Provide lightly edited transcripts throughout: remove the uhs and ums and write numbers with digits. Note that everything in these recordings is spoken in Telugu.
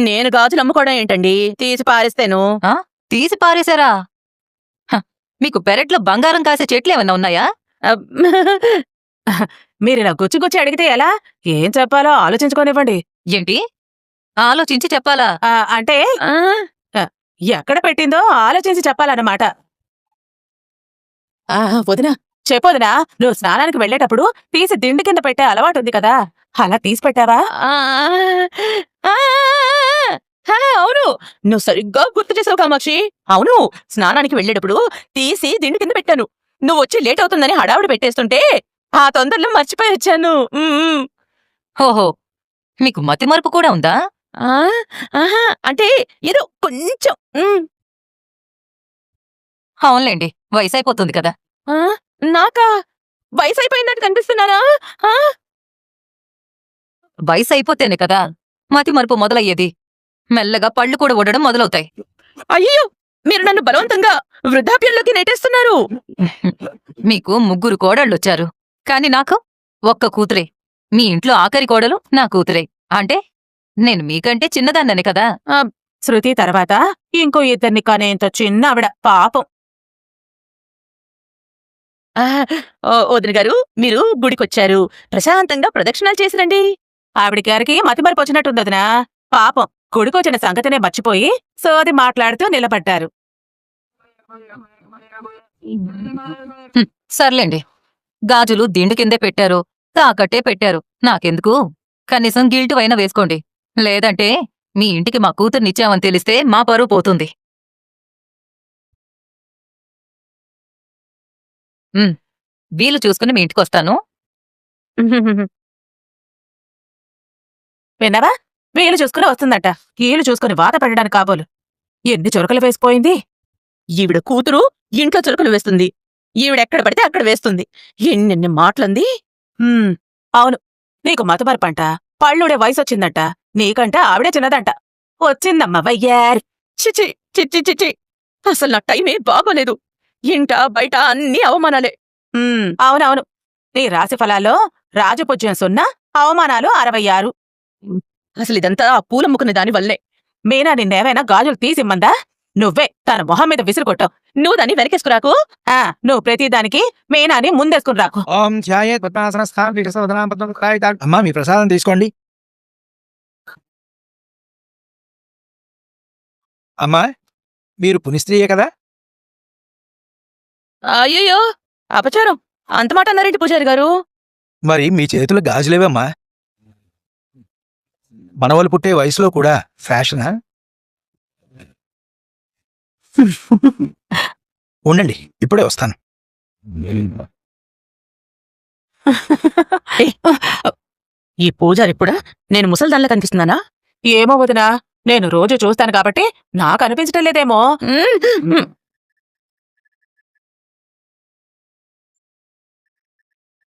నేను గాజులు అమ్ముకోవడం ఏంటండి, తీసి పారేస్తేను. తీసి పారేశారా? మీకు పెరట్లో బంగారం కాసే చెట్లేమన్నా ఉన్నాయా? మీరిలా గుచ్చి అడిగితే ఎలా? ఏం చెప్పాలో ఆలోచించుకోనివ్వండి. ఏంటి ఆలోచించి చెప్పాలా? అంటే ఎక్కడ పెట్టిందో ఆలోచించి చెప్పాలన్నమాట. వదినా, చెప్పొదినా, నువ్వు స్నానానికి వెళ్ళేటప్పుడు తీసి దిండు కింద పెట్టే అలవాటుంది కదా, అలా తీసి పెట్టావా? అవును, నువ్వు సరిగ్గా గుర్తు చేసావు కామాక్షి. అవును, స్నానానికి వెళ్ళేటప్పుడు తీసి దిండు కింద పెట్టాను. నువ్వు వచ్చి లేట్ అవుతుందని హడావుడి పెట్టేస్తుంటే ఆ తొందరలో మర్చిపోయి వచ్చాను. ఓహో, మీకు మతిమరుపు కూడా ఉందా? అంటే ఏదో కొంచెం. అవునులేండి, వయసైపోతుంది కదా. నాకా వయసైపోయిందంటే కనిపిస్తున్నానా? వయసైపోతేనే కదా మతిమరుపు మొదలయ్యేది. మెల్లగా పళ్ళు కూడా ఊడడం మొదలవుతాయి. అయ్యో, మీరు నన్ను బలవంతంగా వృద్ధాప్యంలోకి నెట్టేస్తున్నారు. మీకు 3 కోడళ్ళొచ్చారు, కాని నాకు ఒక్క కూతురే. మీ ఇంట్లో ఆఖరి కోడలు నా కూతురే. అంటే నేను మీకంటే చిన్నదాన్నని కదా. శృతి తర్వాత ఇంకో ఇద్దరిని కనేంత చిన్న ఆవిడ, పాపం. వదిన గారు, మీరు గుడికొచ్చారు, ప్రశాంతంగా ప్రదక్షిణాలు చేసిరండి. ఆవిడ గారికి మతిమరిపి వచ్చినట్టుంది వదినా. పాపం, గుడికొచ్చిన సంగతినే మర్చిపోయి సోది మాట్లాడుతూ నిలబడ్డారు. సర్లేండి, గాజులు దిండు కిందే పెట్టారు, తాకట్టే పెట్టారు, నాకెందుకు? కనీసం గిల్టు అయినా వేసుకోండి. లేదంటే మీ ఇంటికి మా కూతుర్నిచ్చామని తెలిస్తే మా పరువు పోతుంది. వీలు చూసుకుని మీ ఇంటికొస్తాను. విన్నావా? వీలు చూసుకుని వస్తుందట, కీలు చూసుకుని వాత పడడానికి కాబోలు. ఎన్ని చురకలు వేసిపోయింది ఈవిడ కూతురు. ఇంట్లో చురకలు వేస్తుంది, ఈవిడెక్కడ పడితే అక్కడ వేస్తుంది. ఎన్నెన్ని మాటలంది. అవును, నీకు మతమరపంట, పళ్ళుడే వయసొచ్చిందంట, నీకంట ఆవిడే చిన్నదంట. వచ్చిందమ్మా వయ్యారి. చిచి చిచి చిచి, అసలు నా టైమే బాగోలేదు. ఇంట బయట అన్ని అవమానాలే. అవునవును, నీ రాశి ఫలాల్లో రాజపూజ్యం 0, అవమానాలు 66. అసలు ఇదంతా ఆ పూలమ్ముకునే దానివల్లే. మీనా నిన్నేమైనా గాజులు తీసిమ్మందా? నువ్వే తన మొహం మీద విసిరుకొట్టావు. నువ్వు దాన్ని వెనకేసుకురాకు. నువ్వు ప్రతిదానికి మీనాని ముందేసుకుని రాకు. అమ్మా, మీ ప్రసాదం తీసుకోండి. అమ్మా, మీరు పునిస్త్రీయే కదా? అయ్యయ్యో, అపచారం, అంత మాట అన్నారేంటి పూజారి గారు? మరి మీ చేతులు గాజులేవమ్మా? మనవలు పుట్టే వయసులో కూడా ఫ్యాషనా? ఉండండి, ఇప్పుడే వస్తాను. ఈ పూజారి కూడా నేను ముసల్దాన్లా కనిపిస్తున్నానా? ఏమో వదినా, నేను రోజు చూస్తాను కాబట్టి నాకు అనిపించటం లేదేమో.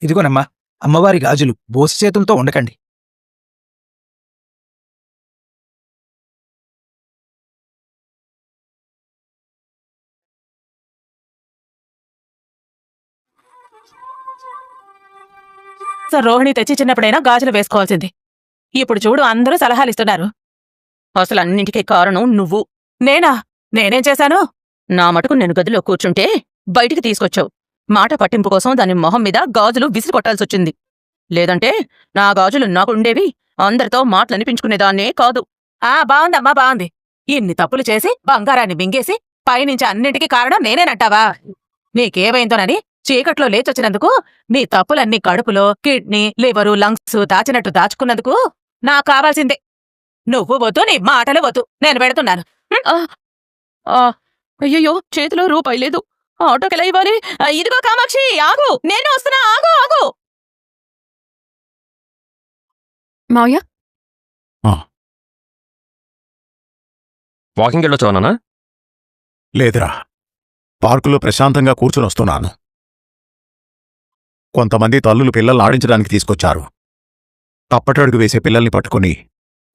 ఇదిగోనమ్మా, అమ్మవారి గాజులు. బోసి చేతులతో ఉండకండి. రోహిణి తెచ్చి చిన్నప్పుడైనా గాజులు వేసుకోవాల్సింది. ఇప్పుడు చూడు, అందరూ సలహాలిస్తున్నారు. అసలు అన్నింటికీ కారణం నువ్వు. నేనా? నేనేం చేశాను? నా మటుకు నేను గదిలో కూర్చుంటే బయటికి తీసుకొచ్చావు. మాట పట్టింపు కోసం దాని మొహం మీద గాజులు విసిరి కొట్టాల్సొచ్చింది. లేదంటే నా గాజులు నాకుండేవి, అందరితో మాటలనిపించుకునేదాన్నే కాదు. బావుందమ్మా, బావుంది. ఇన్ని తప్పులు చేసి బంగారాన్ని మింగేసి పైనుంచి అన్నింటికీ కారణం నేనేనంటావా? నీకేమైందోనని చీకట్లో లేచొచ్చినందుకు, నీ తప్పులన్నీ కడుపులో కిడ్నీ, లివరు, లంగ్స్ దాచినట్టు దాచుకున్నందుకు నాకు కావాల్సిందే. నువ్వు వద్దు, నీ మాటలు వద్దు, నేను పెడుతున్నాను. అయ్యయ్యో, చేతిలో రూపాయి లేదు, ఆటోకెలా ఇవ్వాలి? ఇదిగో కామాక్షి, ఆగు, నేను వస్తున్నా, ఆగు ఆగు. మావయ్య, వాకింగ్ వెళ్ళొచ్చావా నాన్న? లేదురా, పార్కులో ప్రశాంతంగా కూర్చునొస్తున్నాను. కొంతమంది తల్లులు పిల్లల్ని ఆడించడానికి తీసుకొచ్చారు. తప్పటడుగు వేసే పిల్లల్ని పట్టుకుని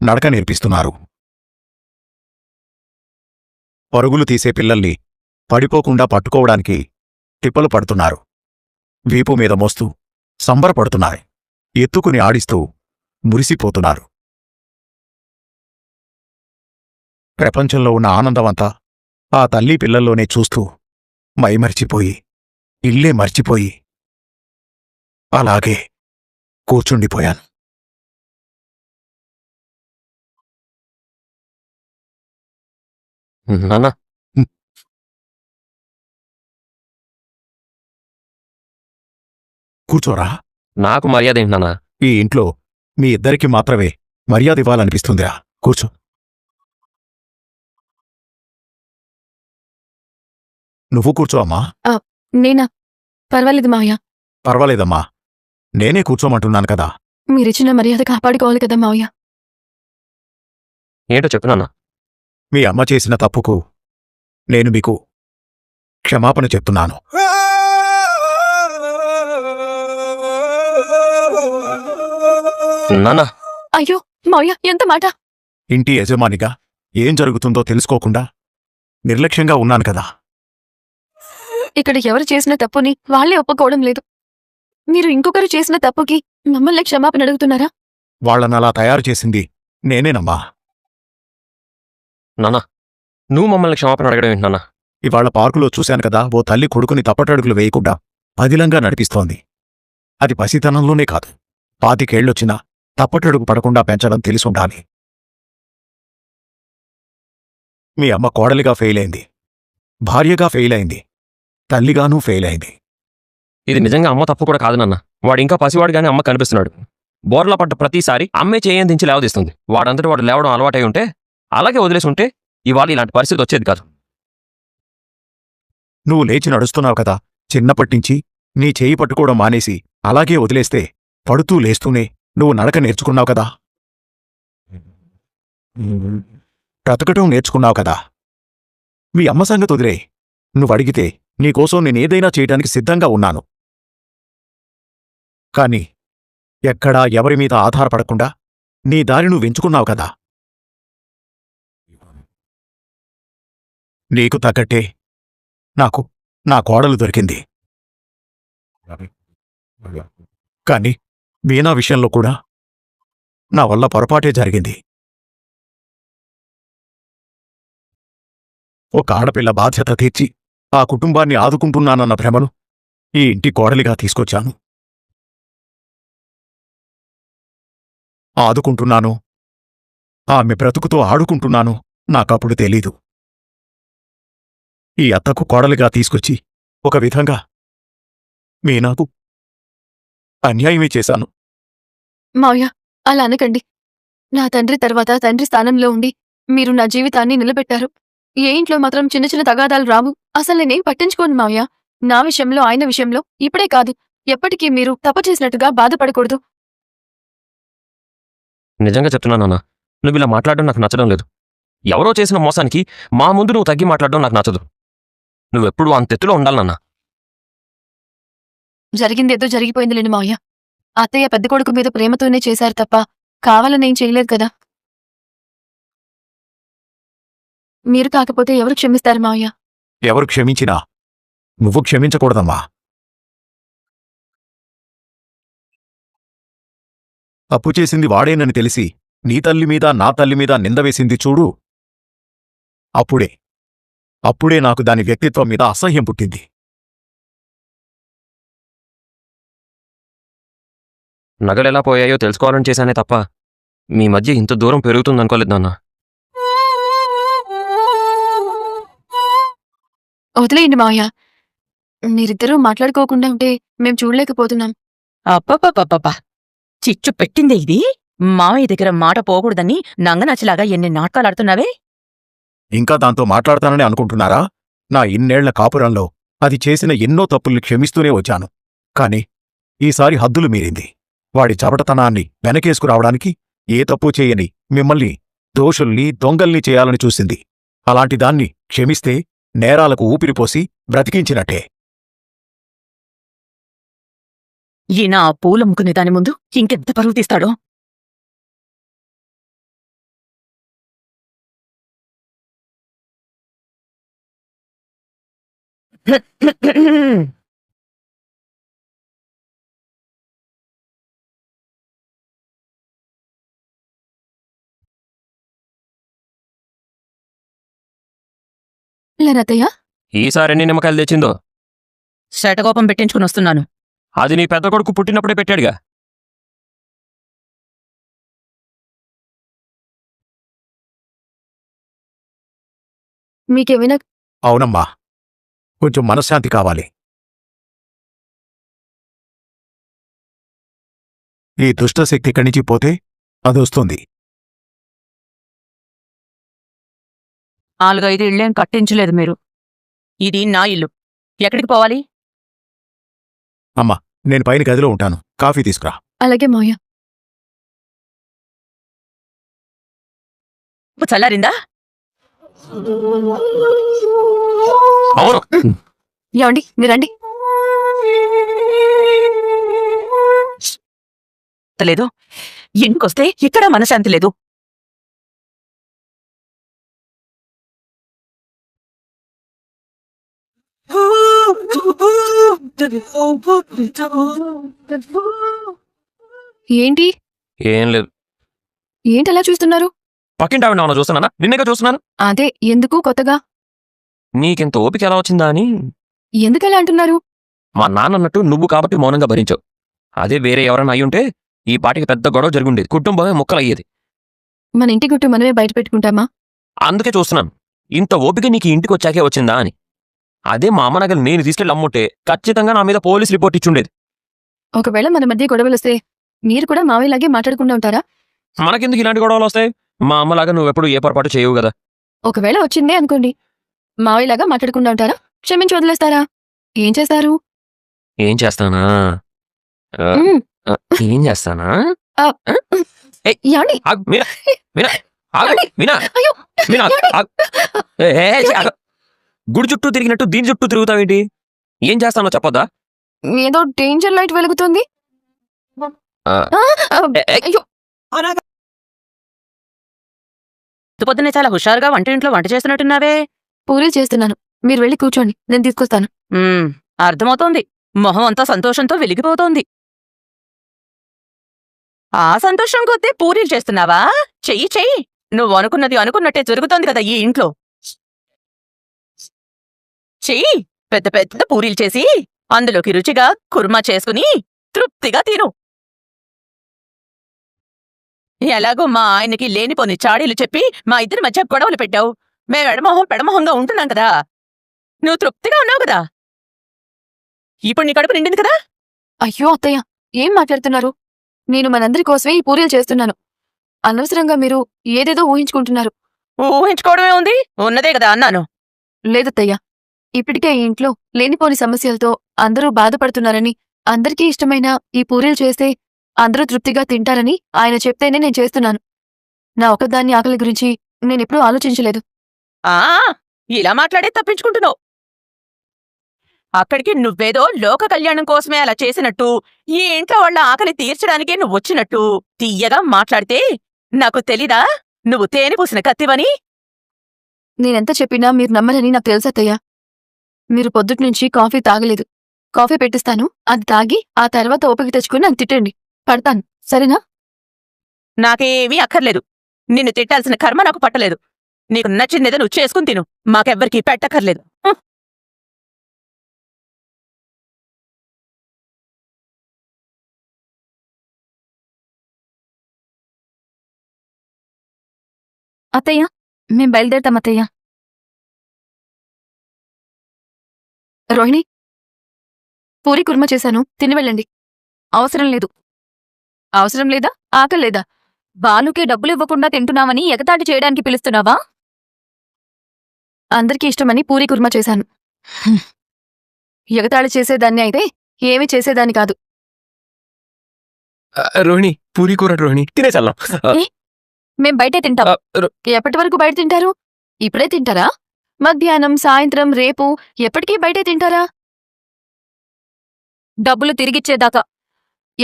నడక నేర్పిస్తున్నారు. పరుగులు తీసే పిల్లల్ని పడిపోకుండా పట్టుకోవడానికి టిప్పలు పడుతున్నారు. వీపు మీద మోస్తూ సంబరపడుతున్నారు. ఎత్తుకుని ఆడిస్తూ మురిసిపోతున్నారు. ప్రపంచంలో ఉన్న ఆనందమంతా ఆ తల్లి పిల్లల్లోనే చూస్తూ మైమరిచిపోయి ఇల్లే మర్చిపోయి అలాగే కూర్చుండిపోయాను. నాన్న కూర్చోరా. నాకు మర్యాద ఏంటి నాన్న? ఈ ఇంట్లో మీ ఇద్దరికి మాత్రమే మర్యాద ఇవ్వాలనిపిస్తుందిరా. కూర్చో. నువ్వు కూర్చో అమ్మా. నేనా? పర్వాలేదు మావయ్య. పర్వాలేదమ్మా, నేనే కూర్చోమంటున్నాను కదా. మీరిచ్చిన మర్యాద కాపాడుకోవాలి కదా మావయ్య. ఏంటో చెప్పు నాన్న. మీ అమ్మ చేసిన తప్పుకు నేను మీకు క్షమాపణ చెప్తున్నాను. నాన్న అయ్యో మావయ్య, ఎంత మాట! ఇంటి యజమానిగా ఏం జరుగుతుందో తెలుసుకోకుండా నిర్లక్ష్యంగా ఉన్నాను కదా. ఇక్కడ ఎవరు చేసిన తప్పుని వాళ్ళే ఒప్పుకోవడం లేదు. మీరు ఇంకొకరు చేసిన తప్పుకి మమ్మల్ని క్షమాపణ అడుగుతున్నారా? వాళ్ళనలా తయారు చేసింది నేనేనమ్మా. నాన్న నువ్వు మమ్మల్ని క్షమాపణ అడగడం ఏంటి నాన్న? ఇవాళ పార్కులో చూశాను కదా, ఓ తల్లి కొడుకుని తప్పటడుగులు వేయకుండా పదిలంగా నడిపిస్తోంది. అది పసితనంలోనే కాదు, 25 ఏళ్ళొచ్చినా తప్పటడుగు పడకుండా పెంచడం తెలిసుండాలి. మీ అమ్మ కోడలిగా ఫెయిల్ అయింది, భార్యగా ఫెయిల్ అయింది, తల్లిగానూ ఫెయిల్ అయింది. ఇది నిజంగా అమ్మ తప్పు కూడా కాదు నాన్న. వాడు ఇంకా పసివాడుగానే అమ్మ కనిపిస్తున్నాడు. బోర్లా పడ్డ ప్రతిసారి అమ్మే చేయం దించి లేవదీస్తుంది. వాడంతటి వాడు లేవడం అలవాటై ఉంటే, అలాగే వదిలేసి ఉంటే ఇవాళ ఇలాంటి పరిస్థితి వచ్చేది కాదు. నువ్వు లేచి నడుస్తున్నావు కదా, చిన్నప్పటినుంచి నీ చేయి పట్టుకోవడం మానేసి అలాగే వదిలేస్తే పడుతూ లేస్తూనే నువ్వు నడక నేర్చుకున్నావు కదా, బ్రతకటం నేర్చుకున్నావు కదా. మీ అమ్మ సంగతి వదిలే, నువ్వడిగితే నీకోసం నేనేదైనా చేయడానికి సిద్ధంగా ఉన్నాను. కాని ఎక్కడా ఎవరిమీద ఆధారపడకుండా నీ దారి నువ్వు ఎంచుకున్నావు కదా. నీకు తగ్గట్టే నాకు నా కోడలు దొరికింది. కాని మీనా విషయంలో కూడా నా వల్ల పొరపాటే జరిగింది. ఒక ఆడపిల్ల బాధ్యత తీర్చి ఆ కుటుంబాన్ని ఆదుకుంటున్నానన్న భ్రమను ఈ ఇంటి కోడలిగా తీసుకొచ్చాను. ఆదుకుంటున్నాను, ఆమె బ్రతుకుతో ఆడుకుంటున్నాను నాకప్పుడు తెలీదు. ఈ అత్తకు కోడలిగా తీసుకొచ్చి ఒక విధంగా మీనాకు అన్యాయమే చేశాను. మావయ్య, అలా అనకండి. నా తండ్రి తర్వాత తండ్రి స్థానంలో ఉండి మీరు నా జీవితాన్ని నిలబెట్టారు. ఏ ఇంట్లో మాత్రం చిన్న చిన్న తగాదాలు రావు. అసలు నేనేం పట్టించుకోను మావయ్య. నా విషయంలో, ఆయన విషయంలో ఇప్పుడే కాదు, ఎప్పటికీ మీరు తప్పు చేసినట్టుగా బాధపడకూడదు. నిజంగా చెప్తున్నా నాన్న, నువ్వు ఇలా మాట్లాడడం నాకు నచ్చడం లేదు. ఎవరో చేసిన మోసానికి మా ముందు నువ్వు తగ్గి మాట్లాడడం నాకు నచ్చదు. నువ్వెప్పుడు అంతెత్తులో ఉండాలి నాన్న. జరిగిందేదో జరిగిపోయిందిలేండి మావయ్య. అత్తయ్య పెద్ద కొడుకు మీద ప్రేమతోనే చేశారు తప్ప కావాలనేం చేయలేదు కదా. మీరు కాకపోతే ఎవరు క్షమిస్తారు మావయ్య? ఎవరు క్షమించినా నువ్వు క్షమించకూడదమ్మా. అప్పు చేసింది వాడేనని తెలిసి నీ తల్లి మీద నా తల్లి మీద నిందవేసింది చూడు, అప్పుడే నాకు దాని వ్యక్తిత్వం మీద అసహ్యం పుట్టింది. నగలెలా పోయాయో తెలుసుకోవాలని చేశానే తప్ప మీ మధ్య ఇంత దూరం పెరుగుతుందనుకోలేదు నాన్న. వదిలేయండి మావయ్య. మీరిద్దరూ మాట్లాడుకోకుండా ఉంటే మేం చూడలేకపోతున్నాం. అబ్బబ్బబ్బబ్బబ్బా! చిచ్చు పెట్టిందే ఇది. మావయ్య దగ్గర మాట పోకూడదని నంగనచ్చలాగా ఎన్ని నాటకాలాడుతున్నావే. ఇంకా దాంతో మాట్లాడతానని అనుకుంటున్నారా? నా ఇన్నేళ్ల కాపురంలో అది చేసిన ఎన్నో తప్పుల్ని క్షమిస్తూనే వచ్చాను. కాని ఈసారి హద్దులు మీరింది. వాడి చవటతనాన్ని వెనకేసుకురావడానికి ఏ తప్పు చేయని మిమ్మల్ని దోషుల్ని, దొంగల్ని చేయాలని చూసింది. అలాంటి దాన్ని క్షమిస్తే నేరాలకు ఊపిరిపోసి బ్రతికించినట్టే. ఈయన ఆ పూలమ్ముకునే దాని ముందు ఇంకెంత పరువు తీస్తాడో. తీసుకెళ్లారా అత్తయ్య? ఈసారి ఎన్ని నిమ్మకాయలు తెచ్చిందో శటకోపం పెట్టించుకుని వస్తున్నాను. అది నీ పెద్ద కొడుకు పుట్టినప్పుడే పెట్టాడుగా. మీకేమైనా అవునమ్మా, కొంచెం మనశ్శాంతి కావాలి. ఈ దుష్టశక్తి ఇక్కడి నుంచి పోతే అదొస్తుంది. 4-5 ఇళ్ళేం కట్టించలేదు మీరు. ఇది నా ఇల్లు. ఎక్కడికి పోవాలి? అమ్మా, నేను పైన గదిలో ఉంటాను, కాఫీ తీసుకురా. అలాగే మావయ్య. ఉప్పు చల్లారిందా? అవును, ఏమండి మీరండి. లేదు, ఇంటికొస్తే ఇక్కడ మనశాంతి లేదు. ఏంటి ఏం లేదు. ఏంటి అలా చూస్తున్నారు? పక్కింటి ఆవిడ ఏమన్నా చూస్తున్నానా? నిన్నగా చూస్తున్నాను. అదే ఎందుకు కొత్తగా? నీకింత ఓపిక ఎలా వచ్చిందా అని. ఎందుకలా అంటున్నారు? మా నాన్న అన్నట్టు నువ్వు కాబట్టి మౌనంగా భరించావు. అదే వేరే ఎవరైనా అయ్యుంటే ఈ పాటికి పెద్ద గొడవ జరుగుండేది, కుటుంబమే ముక్కలయ్యేది. మన ఇంటి గుట్టు మనమే బయట పెట్టుకుంటామా? అందుకే చూస్తున్నాను, ఇంత ఓపిక నీకు ఇంటికి వచ్చాకే వచ్చిందా అని. అదే మా అమ్మ నగలు నేను తీసుకెళ్ళి అమ్ముంటే ఖచ్చితంగా నా మీద పోలీస్ రిపోర్ట్ ఇచ్చుండేది. ఒకవేళ మన మధ్య గొడవలొస్తే మీరు కూడా మావయ్యలాగే మాట్లాడకుండా ఉంటారా? మనకెందుకు ఇలాంటి గొడవలు వస్తాయి? మా అమ్మలాగా నువ్వెప్పుడు ఏ పొరపాటు చేయవు కదా. ఒకవేళ వచ్చిందే అనుకోండి, మావయ్యలాగా మాట్లాడకుండా ఉంటారా? క్షమించి వదిలేస్తారా? ఏం చేస్తారు? ఏం చేస్తానా? మ్మ్. ఏం చేస్తానా? ఏమండి? ఆగు, మీనా, మీనా, ఆగు, మీనా, అయ్యో, మీనా, ఏమండి? ఆగు. ఆగు. గుడి చుట్టూ తిరిగినట్టు దీని చుట్టూ తిరుగుతావేంటి? ఏం చేస్తానో చెప్పొద్దా? ఏదో డేంజర్ లైట్ వెలుగుతుంది. ఆ, అయ్యో, పొద్దున్నే చాలా హుషారుగా వంటింట్లో వంట చేస్తున్నట్టున్నావే. పూరీలు చేస్తున్నాను, మీరు వెళ్ళి కూర్చోండి, నేను తీసుకొస్తాను. అర్థమవుతోంది. మొహం అంతా సంతోషంతో వెలిగిపోతోంది. ఆ సంతోషం కొద్దీ పూరీలు చేస్తున్నావా? చెయ్యి చెయ్యి. నువ్వు అనుకున్నది అనుకున్నట్టే జరుగుతోంది కదా ఈ ఇంట్లో. చెయ్యి. పెద్ద పెద్ద పూరీలు చేసి అందులోకి రుచిగా కుర్మా చేసుకుని తృప్తిగా తిను. ఎలాగో మా ఆయనకి లేనిపోని చాడీలు చెప్పి మా ఇద్దరి మధ్య గొడవలు పెట్టావు. మేము ఎడమొహం పెడమొహంగా ఉంటున్నాం కదా. నువ్వు తృప్తిగా ఉన్నావు కదా. ఇప్పుడు నీ కడుపు నిండింది కదా. అయ్యో అత్తయ్య, ఏం మాట్లాడుతున్నారు? నేను మనందరి కోసమే ఈ పూరీలు చేస్తున్నాను. అనవసరంగా మీరు ఏదేదో ఊహించుకుంటున్నారు. ఊహించుకోవడమే ఉంది, ఉన్నదే కదా అన్నాను. లేదత్తయ్య, ఇప్పటికే ఈ ఇంట్లో లేనిపోని సమస్యలతో అందరూ బాధపడుతున్నారని, అందరికీ ఇష్టమైన ఈ పూరీలు చేస్తే అందరూ తృప్తిగా తింటారని ఆయన చెప్తేనే నేను చేస్తున్నాను. నా ఒకదాన్ని ఆకలి గురించి నేనెప్పుడూ ఆలోచించలేదు. ఆ ఇలా మాట్లాడే తప్పించుకుంటున్నావు. అక్కడికి నువ్వేదో లోక కళ్యాణం కోసమే అలా చేసినట్టు, ఈ ఇంట్లో వాళ్ళ ఆకలి తీర్చడానికే నువ్వొచ్చినట్టు తీయగా మాట్లాడితే నాకు తెలీదా నువ్వు తేనె పూసిన కత్తివని? నేనెంత చెప్పినా మీరు నమ్మరని నాకు తెలుసత్తయ్య. మీరు పొద్దుట్నుంచి కాఫీ తాగలేదు. కాఫీ పెట్టిస్తాను, అది తాగి ఆ తర్వాత ఓపిక తెచ్చుకుని నన్ను తిట్టండి. పడతాను, సరేనా? నాకేమీ అక్కర్లేదు. నిన్ను తిట్టాల్సిన కర్మ నాకు పట్టలేదు. నీకు నచ్చిందేదో నువ్వు చేసుకుని తిను, మాకెవ్వరికీ పెట్టక్కర్లేదు. అత్తయ్య, మేం బయలుదేరతాం అత్తయ్య. రోహిణి, పూరి కుర్మ చేశాను, తిని వెళ్ళండి. అవసరం లేదు. అవసరం లేదా? ఆకలేదా? బాలుకే డబ్బులివ్వకుండా తింటున్నామని ఎగతాళి చేయడానికి పిలుస్తున్నావా? అందరికీ ఇష్టమని పూరి కుర్మ చేశాను. ఎగతాళి చేసేదాన్ని అయితే ఏమీ చేసేదాన్ని కాదు. రోహిణి, పూరీ కూర రోహిణి, తినేసల్లం. మేం బయటే తింటాం. ఎప్పటి వరకు బయట తింటారు? ఇప్పుడే తింటారా? మధ్యాహ్నం, సాయంత్రం, రేపు ఎప్పటికీ బయటే తింటారా? డబ్బులు తిరిగిచ్చేదాకా.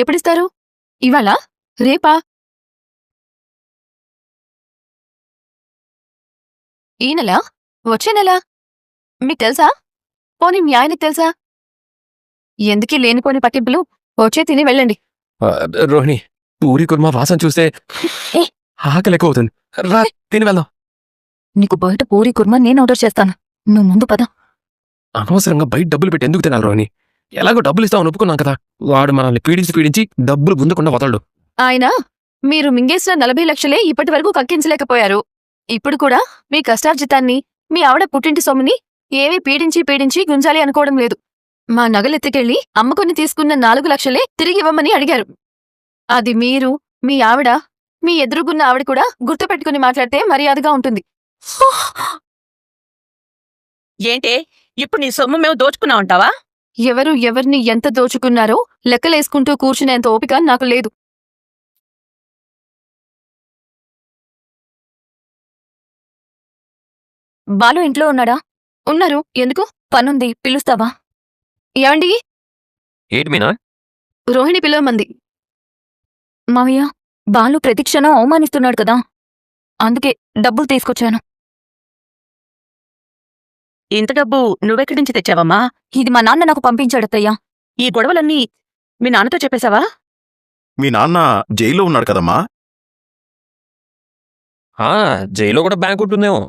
ఎప్పుడిస్తారు? ఇవాళ? రేపా? ఈ నెల? వచ్చే నెల? మీకు తెలుసా? పోనీ మీ ఆయనకి తెలుసా? ఎందుకీ లేనిపోని పట్టింపులు? వచ్చే తిని వెళ్ళండి. రోహిణి, పూరీ కుర్మా వాసన చూస్తే ఆకలి ఎక్కువ అవుతుంది. రా, తిని వెళ్దాం. నీకు బయట పూరి కుర్మా నేను ఆర్డర్ చేస్తాను. నువ్వు ముందు పద. అనవసరంగా బయట డబ్బులు పెట్టి ఎందుకు తినాలి రోహిణి? ఎలాగో డబ్బులు ఇస్తామని ఒప్పుకున్నాం కదా. వాడు మనల్ని పీడించి డబ్బులు గుందకుండా వదలడు. ఆయన మీరు మింగేసిన 40 లక్షలే ఇప్పటి వరకు కక్కించలేకపోయారు. ఇప్పుడు కూడా మీ కష్టార్జితాన్ని, మీ ఆవిడ పుట్టింటి సొమ్ముని ఏమీ పీడించి గుంజాలి అనుకోవడం లేదు. మా నగలెత్తుకెళ్లి అమ్ముకొని తీసుకున్న 4 లక్షలే తిరిగివ్వమని అడిగారు. అది మీరు, మీ ఆవిడ, మీ ఎదురుగున్న ఆవిడ కూడా గుర్తుపెట్టుకుని మాట్లాడితే మర్యాదగా ఉంటుంది. ఏంటే ఇప్పుడు నీ సొమ్ము మేము దోచుకున్నామంటావా? ఎవరు ఎవరిని ఎంత దోచుకున్నారో లెక్కలేసుకుంటూ కూర్చునేంత ఓపిక నాకు లేదు. బాలు ఇంట్లో ఉన్నాడా? ఉన్నారు. ఎందుకు? పనుంది, పిలుస్తావా? ఏమండి? ఏంటి మీనా? రోహిణి పిలవమంది. మావయ్య, బాలు ప్రతిక్షణం అవమానిస్తున్నాడు కదా, అందుకే డబ్బులు తీసుకొచ్చాను. ఇంత డబ్బు నువ్వెక్కడి నుంచి తెచ్చావమ్మా? ఇది మా నాన్న నాకు పంపించాడత్తయ్యా. ఈ గొడవలన్నీ మీ నాన్నతో చెప్పేశావా? మీ నాన్న జైల్లో ఉన్నాడు కదమ్మా. జైల్లో కూడా బ్యాంక్ ఉంటుందేమో.